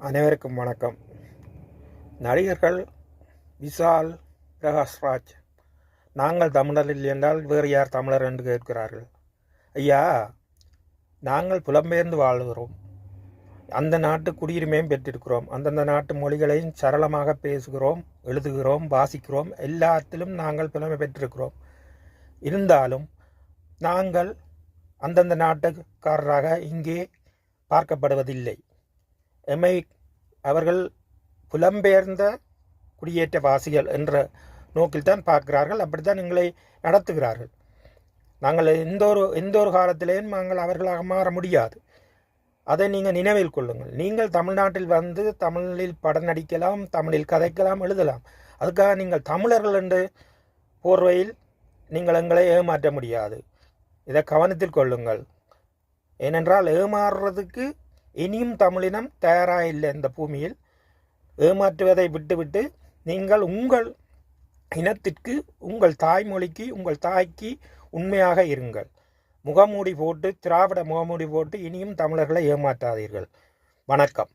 அனைவருக்கும் வணக்கம். நடிகர்கள் விஷால், பிரகாஷ்ராஜ், நாங்கள் தமிழர் இல்லை என்றால் வேறு யார் தமிழர் என்று கேட்கிறார்கள். ஐயா, நாங்கள் புலம்பெயர்ந்து வாழ்கிறோம். அந்த நாட்டு குடியுரிமையும் பெற்றிருக்கிறோம். அந்தந்த நாட்டு மொழிகளையும் சரளமாக பேசுகிறோம், எழுதுகிறோம், வாசிக்கிறோம். எல்லாத்திலும் நாங்கள் புலமை பெற்றிருக்கிறோம். இருந்தாலும் நாங்கள் அந்தந்த நாட்டுக்காரராக இங்கே பார்க்கப்படுவதில்லை. எம்மை அவர்கள் புலம்பெயர்ந்த குடியேற்றவாசிகள் என்ற நோக்கில்தான் பார்க்கிறார்கள். அப்படித்தான் எங்களை நடத்துகிறார்கள். நாங்கள் எந்த ஒரு காலத்திலேயும் நாங்கள் அவர்களாக மாற முடியாது. அதை நீங்கள் நினைவில் கொள்ளுங்கள். நீங்கள் தமிழ்நாட்டில் வந்து தமிழில் படம் நடிக்கலாம், தமிழில் கதைக்கலாம், எழுதலாம். அதுக்காக நீங்கள் தமிழர்கள் என்று போர்வையில் நீங்கள் எங்களை ஏமாற்ற முடியாது. இதை கவனத்தில் கொள்ளுங்கள். ஏனென்றால் ஏமாறுறதுக்கு இனியும் தமிழினம் தயாராக இல்லை. இந்த பூமியில் ஏமாற்றுவதை விட்டுவிட்டு நீங்கள் உங்கள் இனத்திற்கு, உங்கள் தாய்மொழிக்கு, உங்கள் தாய்க்கு உண்மையாக இருங்கள். முகமூடி போட்டு, திராவிட முகமூடி போட்டு இனியும் தமிழர்களை ஏமாற்றாதீர்கள். வணக்கம்.